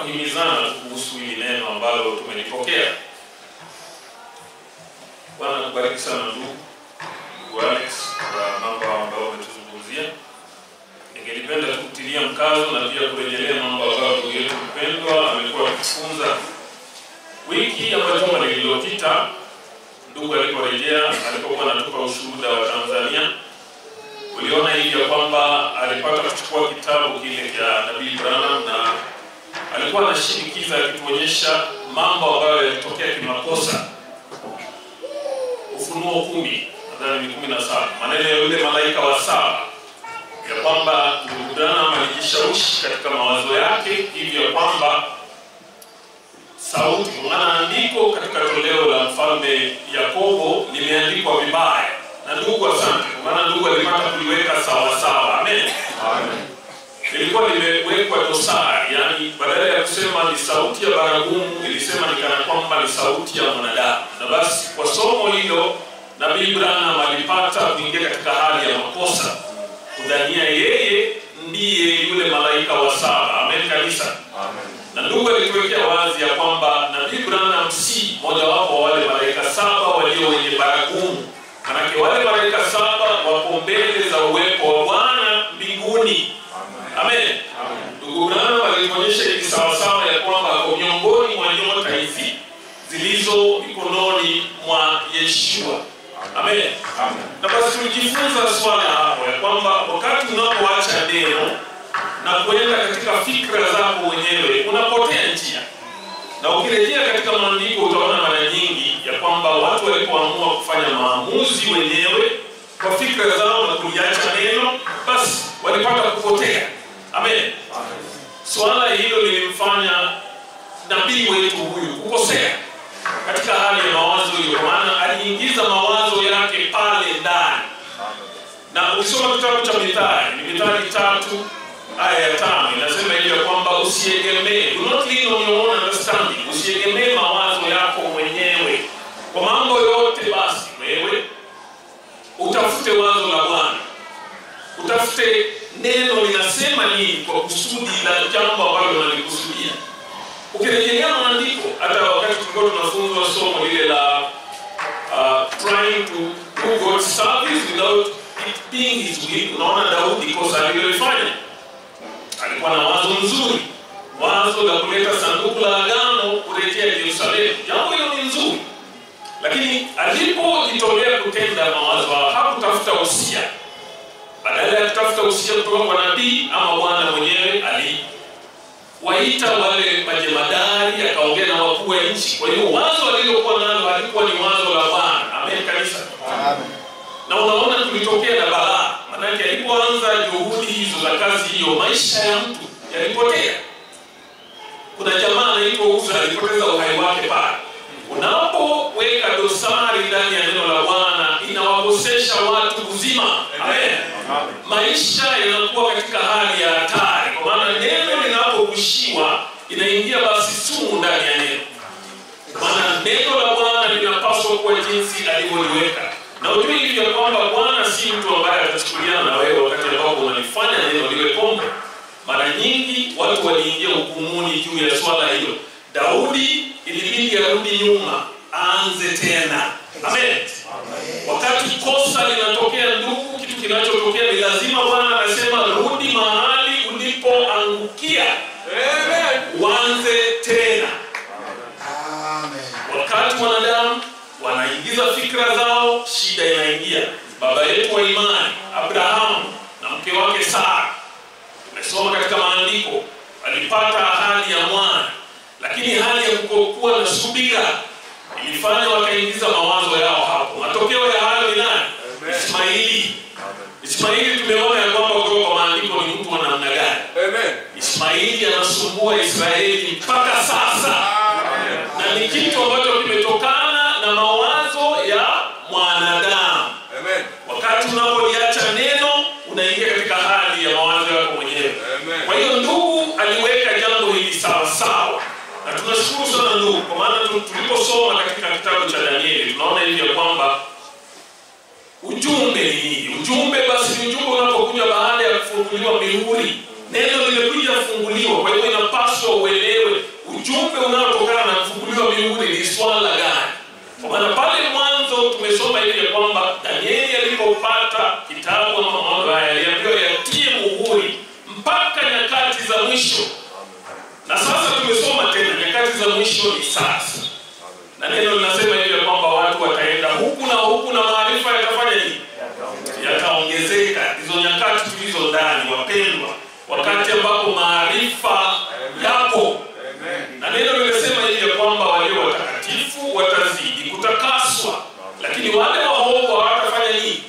kuhimizana kuhusu hili neno ambalo tumelipokea. Bwana kubariki sana ndugu Alex kwa mambo ambayo umetuzungumzia. Ningelipenda kutilia mkazo na pia kurejelea mambo ambayo ndugu yetu mpendwa amekuwa akifunza. Wiki ya majuma lililopita ndugu aliporejea alipokuwa anatupa ushuhuda wa Tanzania, uliona hivi ya kwamba alipata kuchukua kitabu kile cha Nabii Branham na alikuwa anashinikiza akituonyesha mambo ambayo yalitokea kimakosa. Ufunuo 10, nadhani ni 17, maneno ya yule malaika wa 7 ya kwamba ndugu Branham alijishawishi katika mawazo yake hivi ya kwamba sauti, maana andiko katika toleo la mfalme Yakobo limeandikwa vibaya. Na ndugu asante, maana ndugu alipata kuliweka sawa sawa. Amen. Amen. Ilikuwa limewekwa dosari, yani badala ya kusema ni sauti ya baragumu ilisema ni kana kwamba ni sauti ya mwanadamu. Na basi kwa somo hilo Nabii Branham alipata kuingia katika hali ya makosa, kudhania yeye ndiye yule malaika wa 7. Amen kanisa. Amen. Na ndugu alituwekea wazi ya kwamba Nabii Branham si moja wapo wa wale malaika 7 walio wenye baragumu. Manake wale malaika 7 wako mbele za uwepo wa Bwana mbinguni. Amen. Ndugu Branham alituonyesha hivi sawa sawa ya kwamba kwa miongoni mwa nyota hizi zilizo mikononi mwa Yeshua. Amen. Amen. Na basi tulijifunza swala hapo ya kwamba wakati unapoacha neno na kuenda katika fikra zako mwenyewe unapotea njia. Na ukirejea katika maandiko utaona mara nyingi ya kwamba watu walipoamua kufanya maamuzi wenyewe kwa fikra zao na kuliacha neno, basi walipata kupotea. Amen. Swala hilo lilimfanya nabii wetu huyu kukosea katika hali ya mawazo hiyo, maana aliingiza mawazo yake pale ndani. Na ukisoma kitabu cha Mithali, Mithali 3 aya ya 5 inasema hivi kwamba usiegemee, do not lean on your own understanding, usiegemee mawazo yako mwenyewe kwa mambo yote. Basi wewe utafute wazo la Bwana, utafute neno linasema nini kwa kusudi la jambo ambalo unalikusudia. Ukirejelea maandiko, hata wakati tulikuwa tunafunzwa somo lile la trying to do God's service without it being his will, unaona Daudi kosa alilofanya. Alikuwa na wazo nzuri, wazo la kuleta sanduku la agano kurejea Yerusalemu. Jambo hilo ni nzuri, lakini alipojitolea kutenda mawazo hakutafuta usia. Badala ya kutafuta usia kutoka kwa nabii ama Bwana mwenyewe, aliwaita wale majemadari, akaongea na wakuu wa nchi. Kwa hiyo wazo alilokuwa nalo halikuwa ni wazo la Bwana. Amen kanisa. Amen. Na unaona tulitokea na balaa. Maana alipoanza juhudi hizo za kazi hiyo, maisha ya mtu yalipotea. Kuna jamaa anaitwa Uza alipoteza uhai wake pale. Unapoweka dosari ndani ya neno la Bwana inawakosesha watu uzima. Amen. Maisha yanakuwa katika hali ya hatari, kwa maana neno linapogushiwa inaingia basi sumu ndani ya neno. Maana neno la Bwana linapaswa kuwa jinsi alivyoliweka. Na ujue hivi ya kwamba Bwana si mtu ambaye atachukuliana na wewe wakati ambapo unalifanya neno liwe pombe. Mara nyingi watu waliingia hukumuni juu ya swala hilo. Daudi ilibidi arudi nyuma, aanze tena. Amen. Wakati kosa linatokea ndugu, kitu kinachotokea ni lazima Bwana anasema rudi mahali ulipoangukia. Amen. Uanze tena. Amen. Wakati wanadamu wanaingiza fikra zao, shida inaingia. Baba yetu wa imani Abrahamu na mke wake Sara, tumesoma katika maandiko, alipata ahadi ya mwana, lakini hali ya kukokuwa na subira ilifanya wakaingiza mawazo yao hapo. Matokeo ya hayo ni nani? Ismaili. Ismaili tumeona ya kwamba kutoka kwa maandiko ni mtu wa namna gani. Amen. Ismaili anasumbua Israeli mpaka sasa. Amen. Na ni kitu ambacho kimetokana na mawazo ya mwanadamu. Amen. Wakati unapoliacha neno unaingia katika hali ya mawazo yako mwenyewe. Amen. Kwa hiyo ndugu aliweka jambo hili sawa sawa. Na tunashukuru sana ndugu, kwa maana tuliposoma katika kitabu cha Danieli tunaona hivi ya kwamba ujumbe ni nini? Ujumbe basi ni ujumbe unapokuja baada ya kufunguliwa mihuri. Neno limekuja kufunguliwa, kwa hiyo inapaswa uelewe ujumbe unaotokana na kufunguliwa mbinguni ni swala gani? Kwa maana pale mwanzo tumesoma hivi ya kwamba Danieli alipopata kitabu ama maono haya aliambiwa yatie muhuri mpaka nyakati za mwisho. Na sasa tumesoma tena nyakati za mwisho ni sasa. Na neno linasema hivi ya kwamba watu wataenda huku na maarifa yatafanya nini? Yataongezeka. Hizo nyakati tulizo ndani wapendwa, wakati ambapo maarifa yapo. Na neno linasema hivi ya kwamba wale watakatifu watazidi kutakaswa, lakini wale waovu hawatafanya nini?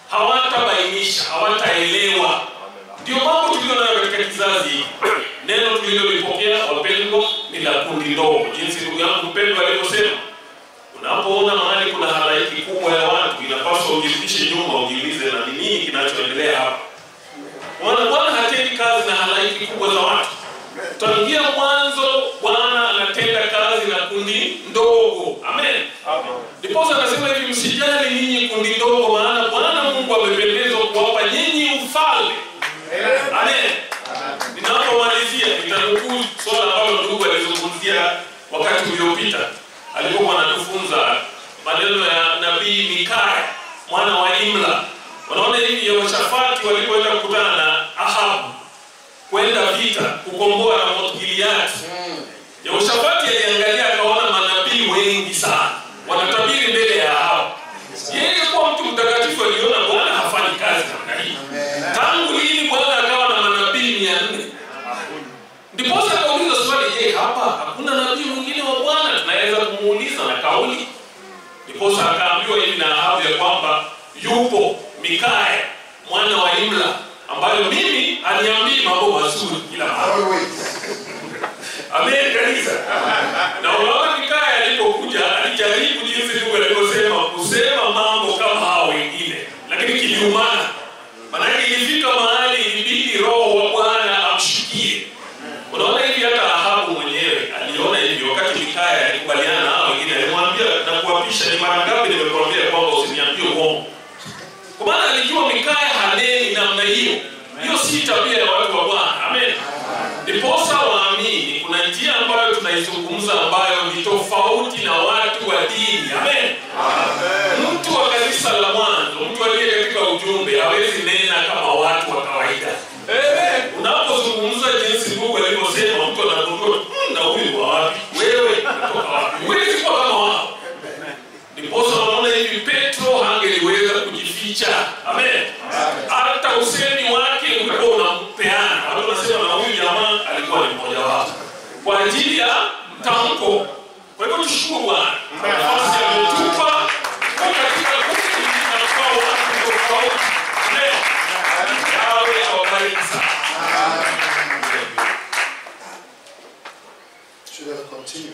Hawatabainisha, hawataelewa. Ndio mambo tulionayo katika kizazi. Neno tulilolipokea wapendwa ni la kundi ndogo. Jinsi ndugu yangu mpendwa alivyosema, unapoona mahali kuna halaiki kubwa ya watu, inapaswa ujirudishe nyuma, ujiulize na nini kinachoendelea hapa. Bwana hatendi kazi na halaiki kubwa za watu. Tangia mwanzo Bwana anatenda kazi na kundi ndogo. Amen. Ndipo anasema hivi, msijali nyinyi kundi ndogo, maana Bwana Mungu amependezwa kuwapa nyinyi ufalme. Amen. Ninapomalizia nitanukuu swala ambalo ndugu alizungumzia wakati uliopita alipokuwa anatufunza maneno ya nabii Mikaya mwana wa Imla. Wanaona hivi Yehoshafati walipoenda kukutana na Ahabu kwenda vita kukomboa Ramoth-Gilead. Yehoshafati aliangalia akaona manabii wengi sana wanatabiri mbele ya Ahabu. Yeye kwa mtu mtakatifu aliona Bwana hafanyi kazi namna hii. Tangu lini Bwana akawa na manabii 400? Ndipo akauliza swali, je, hapa hakuna nabii mwingine wa Bwana tunaweza kumuuliza na kauli? Ndipo akaambiwa hivi na Ahabu ya kwamba yupo Mikaya mwana wa Imla ambayo mimi aniambii mambo mazuri kila mara. Amen kanisa. Na unaona Mikaya alipokuja alijaribu jinsi Mungu alivyosema kusema mambo kama hao wengine, lakini kiliumana. Maana ilifika mahali ilibidi roho wa Bwana amshikie. Unaona hivi hata Ahabu mwenyewe aliona hivi wakati Mikaya alikubaliana na hao wengine, alimwambia na kuapisha, ni mara ngapi nimekuambia kwamba usiniambie uongo. Kwa maana alijua Mikaya haneni namna hiyo. Hiyo si tabia ya watu wa Bwana. Amen. Ndiposa waamini kuna njia ambayo tunaizungumza ambayo ni tofauti na watu wa dini. Amen. Amen. Mtu wa kanisa la mwanzo, mtu aliye katika ujumbe hawezi nena kama watu wa kawaida. Amen. Unapozungumza jinsi Mungu alivyosema, mtu anagundua na huyu wa wapi? Wewe unatoka wapi? Huwezi kuwa kama wao. Ndiposa wanaona hivi Petro hangeliweza kujificha. Amen. Hata usemi wake ulikuwa unampeana. Watu wanasema na huyu jamaa alikuwa ni mmoja wao kwa ajili ya mtamko. Kwa hivyo tushukuru Bwana. Nafasi ametupa katika kundi na kwa watu tofauti. Amen. Yawe awabariki sana. Should I continue?